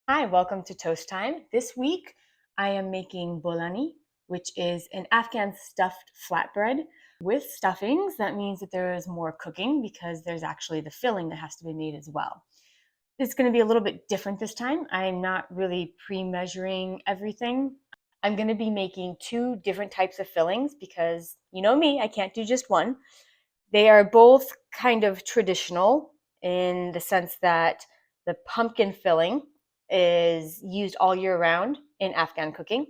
Hi, welcome to Toast Time. This week I am making Bolani, which is an Afghan stuffed flatbread with stuffings. That means that there is more cooking because there's actually the filling that has to be made as well. It's going to be a little bit different this time. I'm not really pre-measuring everything. I'm going to be making two different types of fillings because you know me, I can't do just one. They are both kind of traditional in the sense that the pumpkin filling is used all year round in Afghan cooking.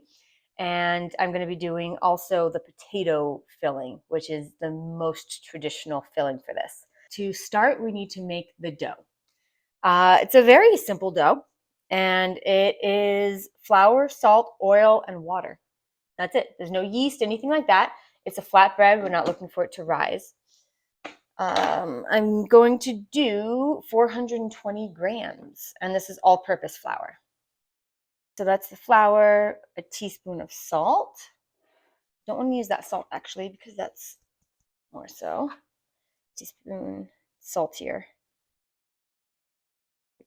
And I'm going to be doing also the potato filling, which is the most traditional filling for this. To start, we need to make the dough. It's a very simple dough, and it is flour, salt, oil, and water. That's it. There's no yeast, anything like that. It's a flatbread. We're not looking for it to rise. I'm going to do 420 grams, and this is all-purpose flour. So that's the flour, a teaspoon of salt. Don't want to use that salt actually because that's more so. Teaspoon saltier.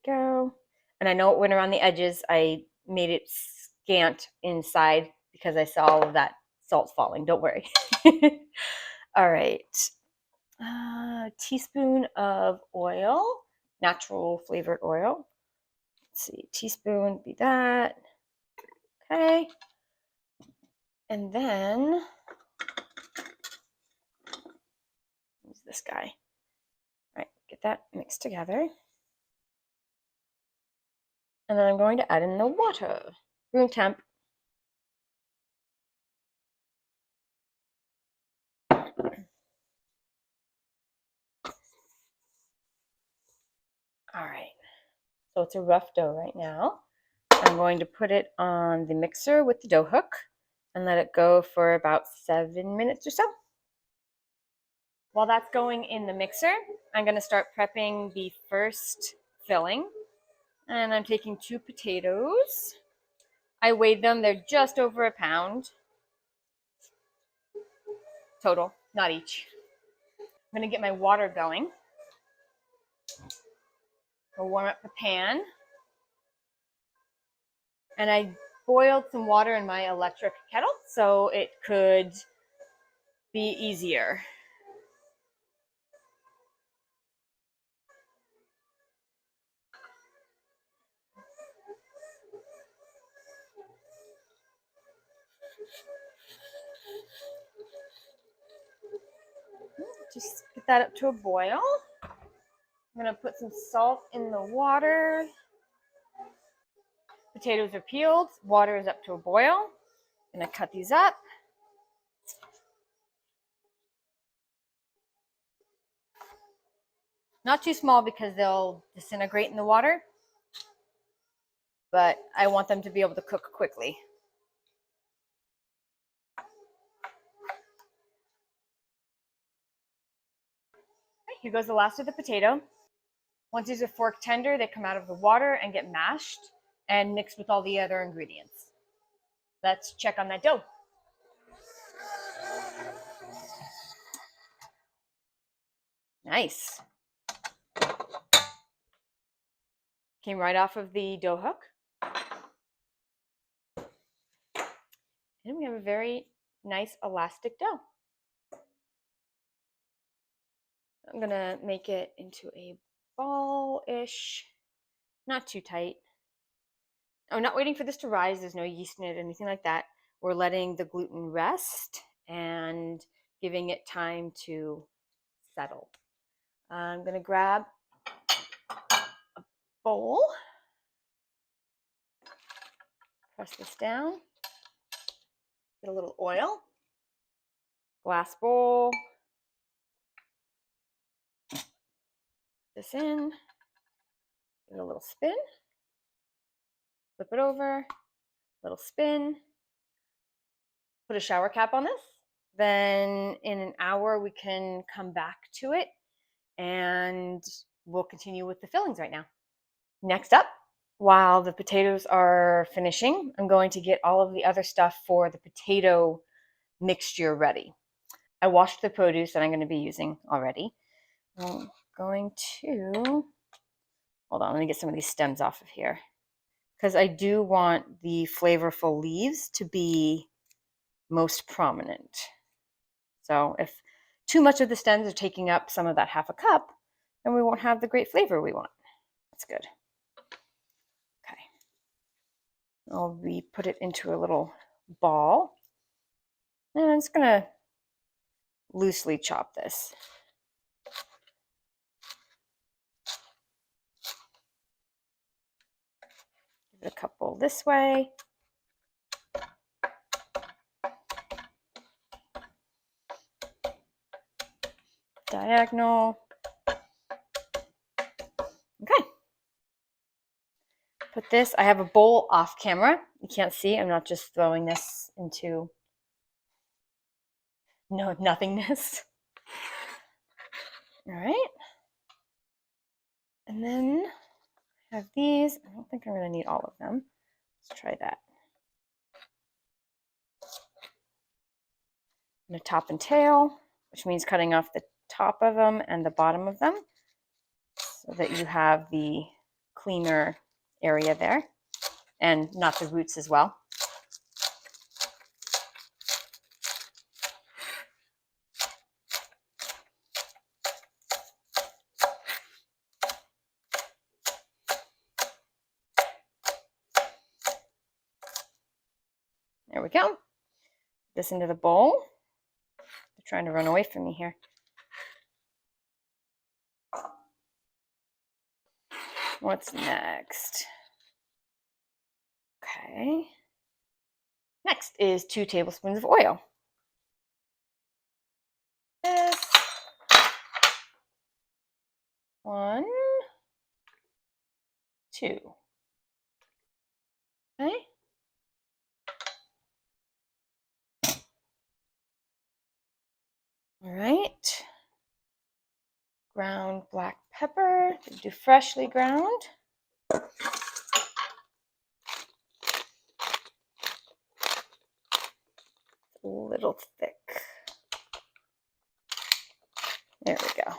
There we go. And I know it went around the edges. I made it scant inside because I saw all of that salt falling. Don't worry. All right. Teaspoon of oil, natural flavored oil. Let's see, teaspoon be that. Okay. And then use this guy. All right, get that mixed together. And then I'm going to add in the water, room temp. All right, so it's a rough dough right now. I'm going to put it on the mixer with the dough hook and let it go for about 7 minutes or so. While that's going in the mixer, I'm going to start prepping the first filling. And I'm taking 2 potatoes. I weighed them, they're just over a pound total, not each. I'm going to get my water going. I'll warm up the pan. And I boiled some water in my electric kettle so it could be easier. Just get that up to a boil. I'm going to put some salt in the water. Potatoes are peeled. Water is up to a boil. I'm going to cut these up. Not too small because they'll disintegrate in the water, but I want them to be able to cook quickly. Okay, here goes the last of the potato. Once these are fork tender, they come out of the water and get mashed and mixed with all the other ingredients. Let's check on that dough. Nice. Came right off of the dough hook. And we have a very nice elastic dough. I'm gonna make it into a ball-ish, not too tight. I'm not waiting for this to rise. There's no yeast in it or anything like that. We're letting the gluten rest and giving it time to settle. I'm gonna grab a bowl, press this down, get a little oil, glass bowl, this in, give it a little spin, flip it over, little spin, put a shower cap on this. Then in an hour, we can come back to it and we'll continue with the fillings right now. Next up, while the potatoes are finishing, I'm going to get all of the other stuff for the potato mixture ready. I washed the produce that I'm going to be using already. I'm going to, hold on, let me get some of these stems off of here. because I do want the flavorful leaves to be most prominent. So if too much of the stems are taking up some of that half a cup, then we won't have the great flavor we want. That's good. Okay. I'll put it into a little ball. And I'm just going to loosely chop this. Give it a couple this way. Diagonal. Okay. Put this, I have a bowl off camera. You can't see, I'm not just throwing this into nothingness. All right. And then I have these. I don't think I'm going to need all of them. Let's try that. And a top and tail, which means cutting off the top of them and the bottom of them so that you have the cleaner area there and not the roots as well. There we go. This into the bowl. They're trying to run away from me here. What's next? Okay. Next is 2 tablespoons of oil. This. 1, 2. Okay. All right. Ground black pepper. Do freshly ground. A little thick. There we go.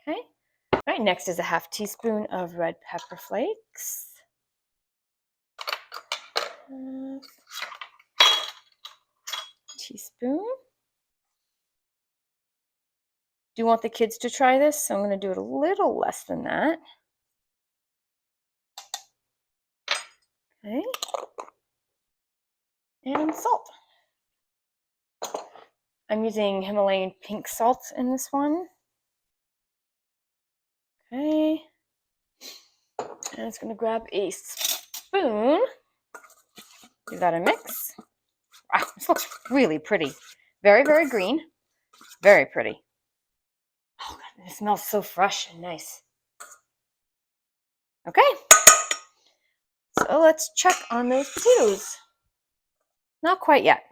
Okay. All right, next is a half teaspoon of red pepper flakes. Teaspoon. Do you want the kids to try this? So I'm going to do it a little less than that. Okay. And salt. I'm using Himalayan pink salt in this one. Okay. And it's going to grab a spoon. Give that a mix. Wow, this looks really pretty. Very, very green. Very pretty. Oh, God, it smells so fresh and nice. Okay. So let's check on those potatoes. Not quite yet.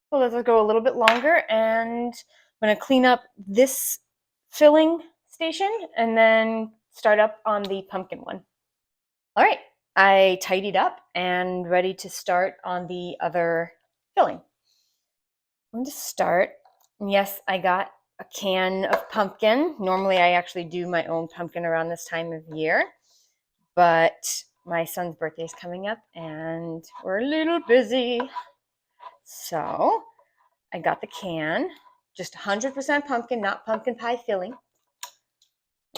So let's go a little bit longer, and I'm going to clean up this filling station and then start up on the pumpkin one. All right, I tidied up and ready to start on the other filling. I'm going to start. And yes, I got a can of pumpkin. Normally I actually do my own pumpkin around this time of year, but my son's birthday is coming up and we're a little busy. So I got the can, just 100% pumpkin, not pumpkin pie filling.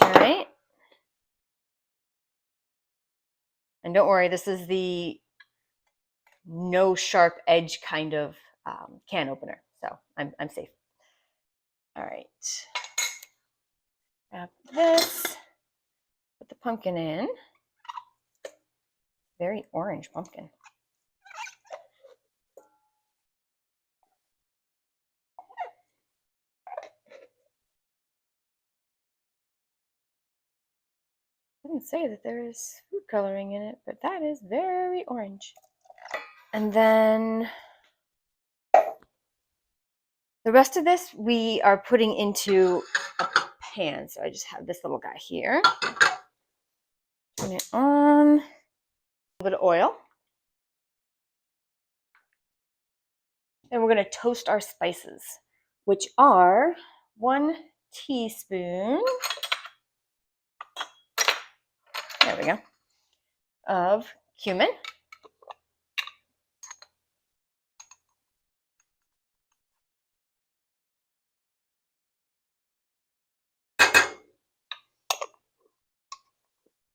All right. And don't worry, this is the no sharp edge kind of can opener. So I'm safe. All right. Grab this, put the pumpkin in. Very orange pumpkin. I didn't say that there is food coloring in it, but that is very orange. And then the rest of this we are putting into a pan. So I just have this little guy here. Turn it on. A little bit of oil. And we're going to toast our spices. which are 1 teaspoon, there we go, of cumin.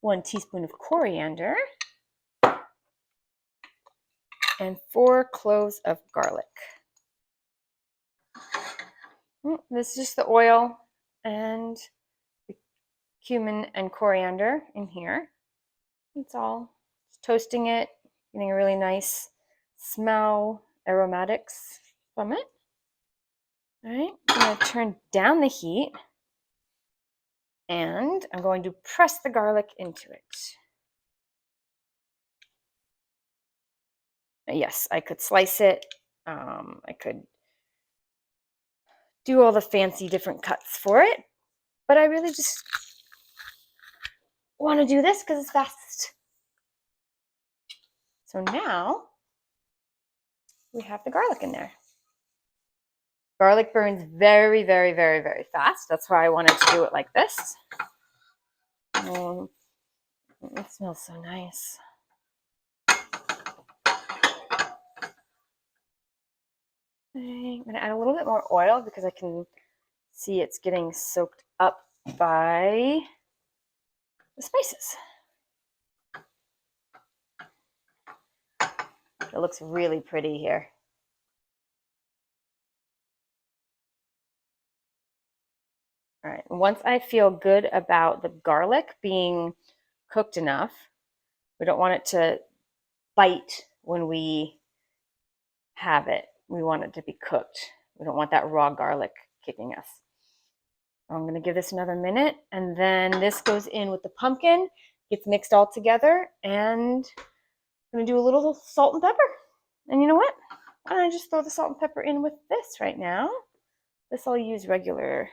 One teaspoon of coriander, and 4 cloves of garlic. This is just the oil and the cumin and coriander in here. That's all. Just toasting it, getting a really nice smell, aromatics from it. All right, I'm going to turn down the heat and I'm going to press the garlic into it. Yes, I could slice it. I could do all the fancy different cuts for it, but I really just want to do this because it's fast. So now we have the garlic in there. Garlic burns very, very, very, very fast. That's why I wanted to do it like this. It smells so nice. I'm going to add a little bit more oil because I can see it's getting soaked up by the spices. It looks really pretty here. All right, once I feel good about the garlic being cooked enough, we don't want it to bite when we have it. We want it to be cooked. We don't want that raw garlic kicking us. I'm going to give this another minute, and then this goes in with the pumpkin, gets mixed all together, and I'm going to do a little salt and pepper. And you know what? Why don't I just throw the salt and pepper in with this right now? This I'll use regular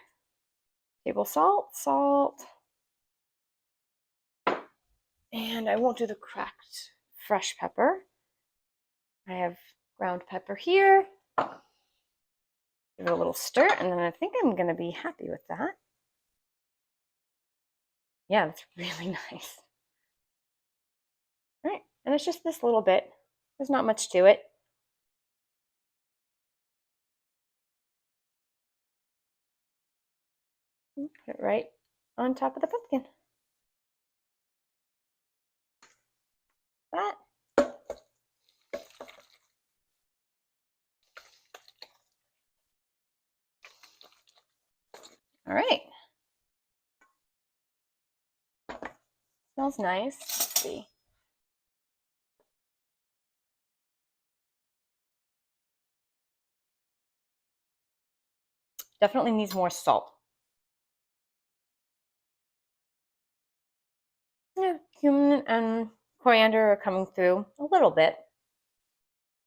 table salt, and I won't do the cracked fresh pepper. I have ground pepper here. Give it a little stir, and then I think I'm going to be happy with that. Yeah, that's really nice. All right, and it's just this little bit. There's not much to it. Put it right on top of the pumpkin. That. All right. Smells nice. Let's see. Definitely needs more salt. Yeah, cumin and coriander are coming through a little bit.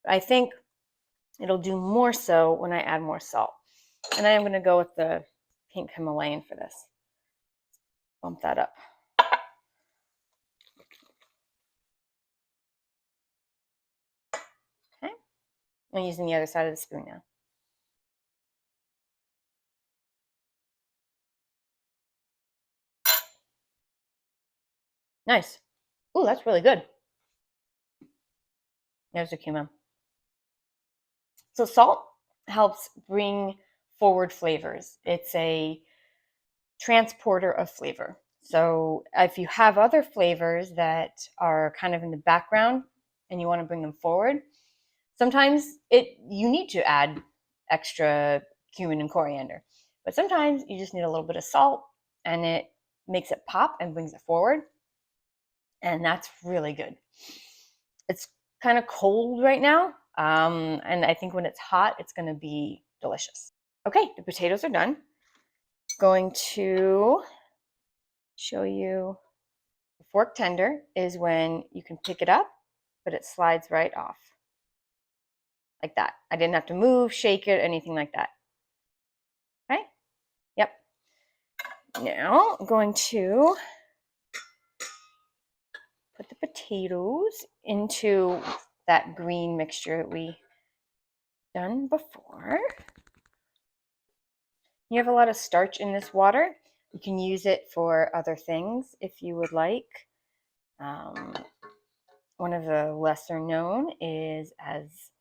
I think it'll do more so when I add more salt. And I am going to go with the pink Himalayan for this. Bump that up. Okay. I'm using the other side of the spoon now. Nice. Ooh, that's really good. There's the cumin. So salt helps bring forward flavors. It's a transporter of flavor. So if you have other flavors that are kind of in the background and you want to bring them forward, sometimes you need to add extra cumin and coriander. But sometimes you just need a little bit of salt and it makes it pop and brings it forward. And that's really good. It's kind of cold right now. And I think when it's hot, it's going to be delicious. Okay, the potatoes are done. Going to show you the fork tender is when you can pick it up, but it slides right off. Like that. I didn't have to move, shake it, anything like that. Okay? Yep. Now I'm going to put the potatoes into that green mixture that we done before. You have a lot of starch in this water. You can use it for other things if you would like. One of the lesser known is as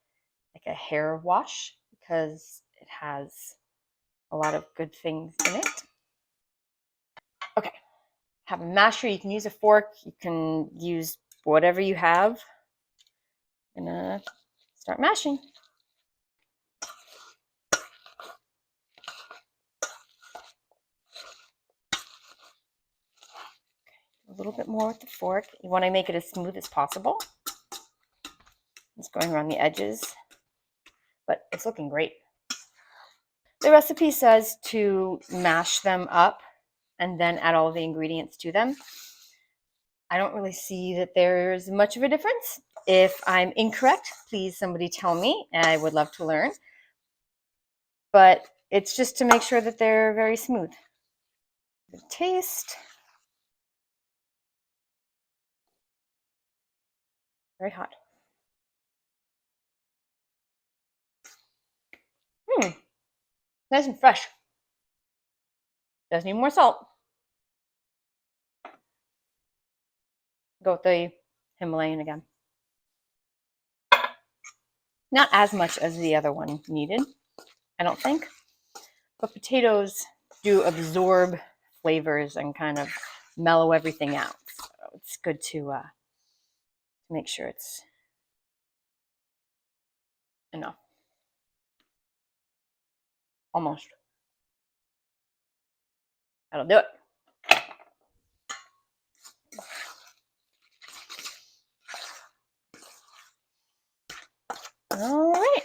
like a hair wash because it has a lot of good things in it. Okay, have a masher. You can use a fork. You can use whatever you have. I'm gonna start mashing. A little bit more with the fork. You want to make it as smooth as possible. It's going around the edges, but it's looking great. The recipe says to mash them up and then add all the ingredients to them. I don't really see that there's much of a difference. If I'm incorrect, please somebody tell me. I would love to learn. But it's just to make sure that they're very smooth. Good taste. Very hot. Nice and fresh. Does need more salt. Go with the Himalayan again. Not as much as the other one needed, I don't think. But potatoes do absorb flavors and kind of mellow everything out. So it's good to make sure it's enough. Almost. That'll do it. All right.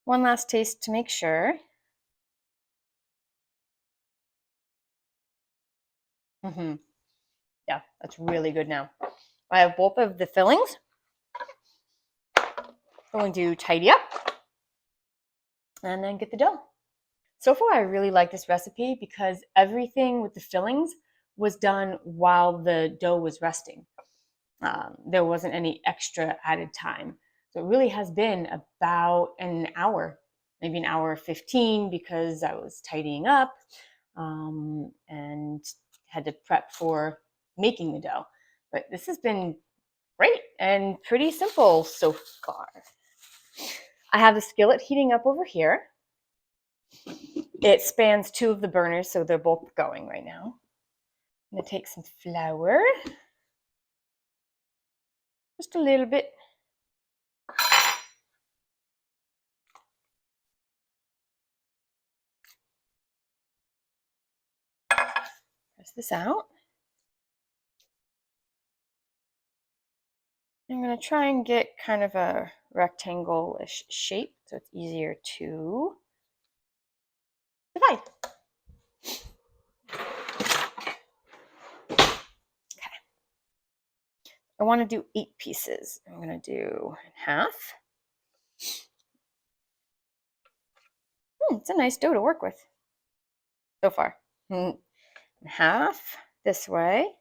One last taste to make sure. Yeah, that's really good now. I have both of the fillings. I'm going to tidy up and then get the dough. So far, I really like this recipe because everything with the fillings was done while the dough was resting. There wasn't any extra added time. So it really has been about an hour, maybe an hour 15 because I was tidying up and had to prep for making the dough. But this has been great and pretty simple so far. I have the skillet heating up over here. It spans two of the burners, so they're both going right now. I'm gonna take some flour, just a little bit. Press this out. I'm gonna try and get kind of a rectangle-ish shape so it's easier to divide. Okay. I want to do 8 pieces. I'm gonna do half. It's a nice dough to work with so far. Half this way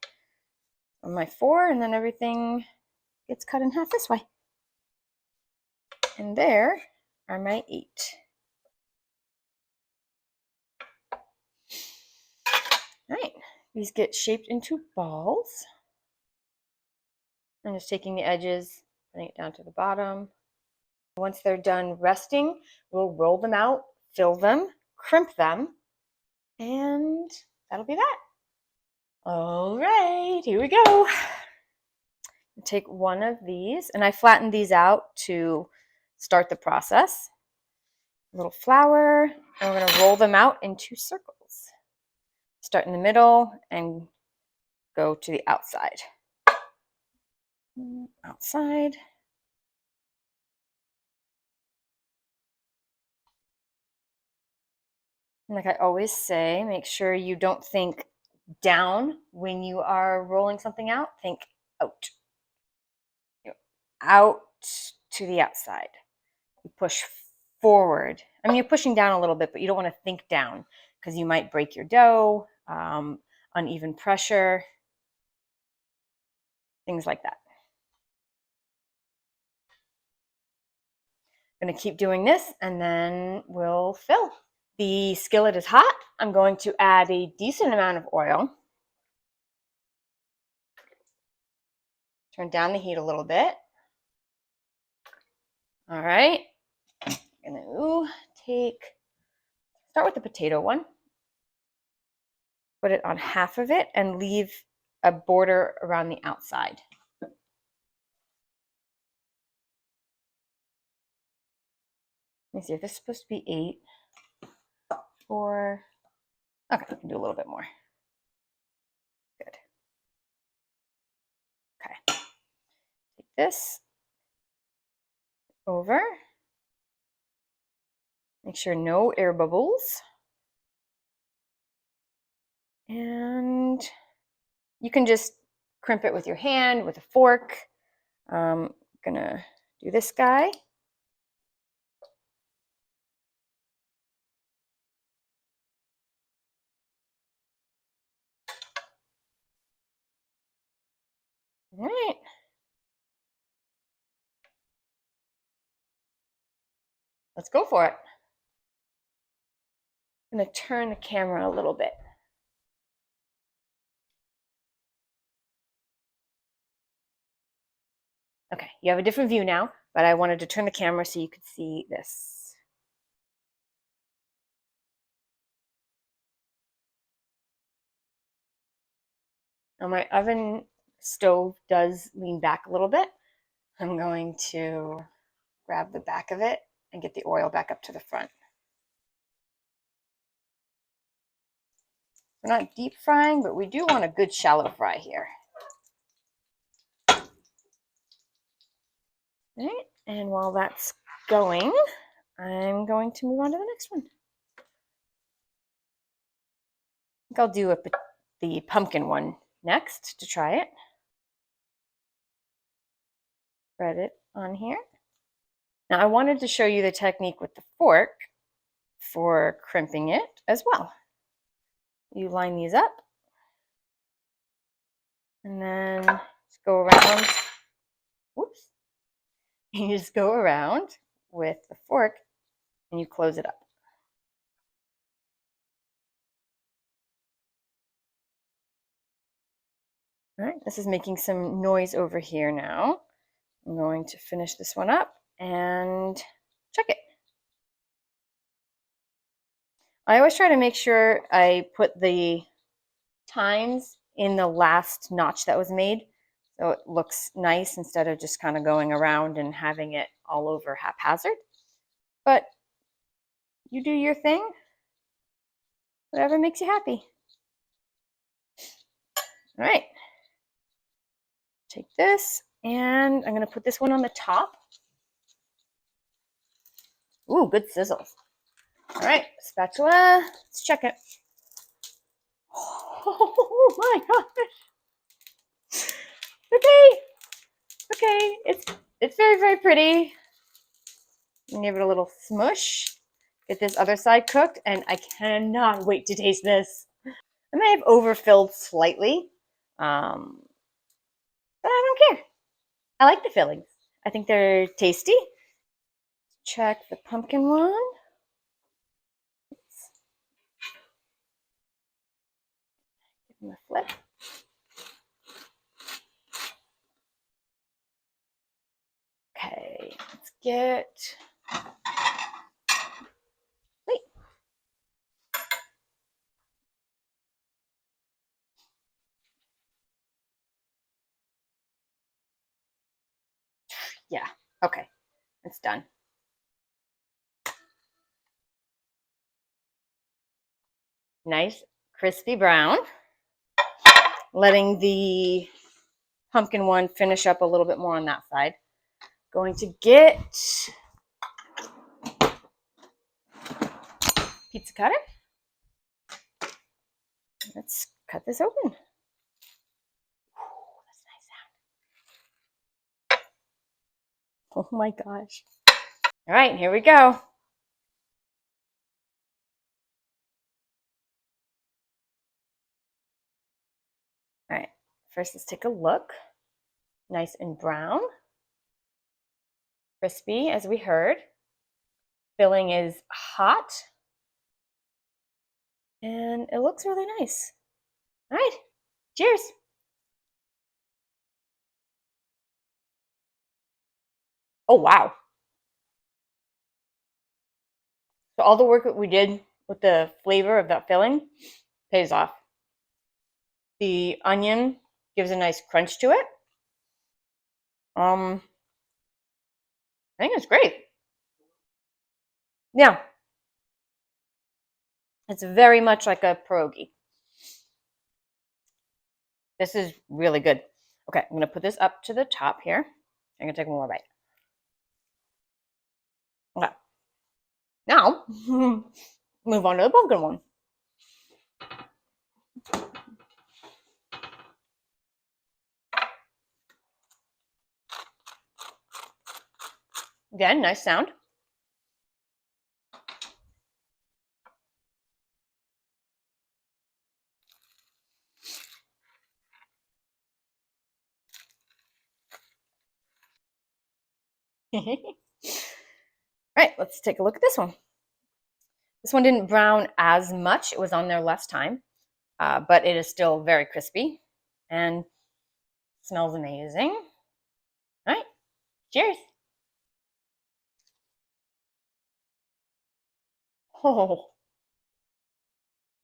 on my 4, and then everything gets cut in half this way. And there are my 8. All right, these get shaped into balls. I'm just taking the edges, putting it down to the bottom. Once they're done resting, we'll roll them out, fill them, crimp them, and that'll be that. All right, here we go. Take one of these, and I flattened these out to start the process. A little flour, and we're gonna roll them out into circles. Start in the middle and go to the outside. Outside. And like I always say, make sure you don't think down when you are rolling something out. Think out. Out to the outside. You push forward. I mean, you're pushing down a little bit, but you don't want to think down because you might break your dough, uneven pressure, things like that. I'm gonna keep doing this and then we'll fill. The skillet is hot. I'm going to add a decent amount of oil. Turn down the heat a little bit. All right, I'm gonna start with the potato one. Put it on half of it and leave a border around the outside. Let me see if this is supposed to be 8, 4. Okay, I can do a little bit more. Good. Okay. Take this over. Make sure no air bubbles. And you can just crimp it with your hand, with a fork. I'm gonna do this guy. All right. Let's go for it. I'm gonna turn the camera a little bit. Okay, you have a different view now, but I wanted to turn the camera so you could see this. Now my oven stove does lean back a little bit. I'm going to grab the back of it and get the oil back up to the front. We're not deep frying, but we do want a good shallow fry here. All right, and while that's going, I'm going to move on to the next one. I think I'll do the pumpkin one next to try it. Spread it on here. Now I wanted to show you the technique with the fork for crimping it as well. You line these up and then just go around. Whoops. You just go around with the fork and you close it up. All right, this is making some noise over here now. I'm going to finish this one up and check it. I always try to make sure I put the times in the last notch that was made so it looks nice instead of just kind of going around and having it all over haphazard. But you do your thing, whatever makes you happy. All right, take this and I'm gonna put this one on the top. Ooh, good sizzles. All right, spatula, let's check it. Oh my gosh. Okay, it's very, very pretty. Give it a little smush. Get this other side cooked, and I cannot wait to taste this. I may have overfilled slightly, but I don't care. I like the fillings. I think they're tasty. Check the pumpkin one. Give them a flip. Okay, let's get. Wait. Yeah, okay, it's done. Nice, crispy brown. Letting the pumpkin one finish up a little bit more on that side. Going to get pizza cutter. Let's cut this open. Ooh, that's a nice sound. Oh my gosh. All right, here we go. All right, first let's take a look. Nice and brown. Crispy, as we heard. filling is hot and it looks really nice. All right, cheers. Oh, wow. So all the work that we did with the flavor of that filling pays off. The onion gives a nice crunch to it. I think it's great. Yeah, it's very much like a pierogi. This is really good. Okay, I'm gonna put this up to the top here. I'm gonna take one more bite. Okay, now move on to the pumpkin one. Again, nice sound. All right, let's take a look at this one. This one didn't brown as much. It was on there less time, but it is still very crispy and smells amazing. All right, cheers. Oh,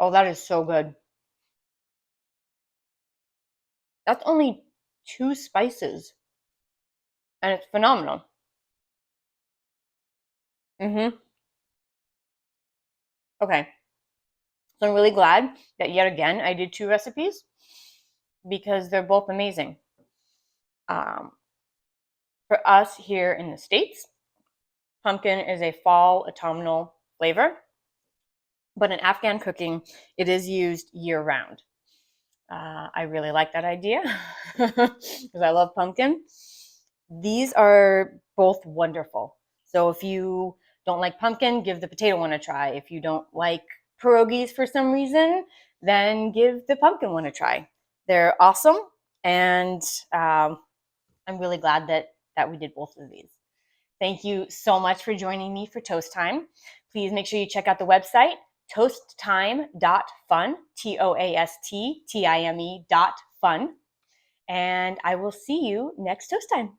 oh, that is so good. That's only 2 spices, and it's phenomenal. Mm-hmm. Okay, so I'm really glad that yet again I did 2 recipes because they're both amazing. Um, for us here in the States, pumpkin is a fall autumnal flavor, but in Afghan cooking, it is used year round. I really like that idea because I love pumpkin. These are both wonderful. So if you don't like pumpkin, give the potato one a try. If you don't like pierogies for some reason, then give the pumpkin one a try. They're awesome, and I'm really glad that we did both of these. Thank you so much for joining me for Toast Time. Please make sure you check out the website, toasttime.fun, TOASTTIME.fun. And I will see you next Toast Time.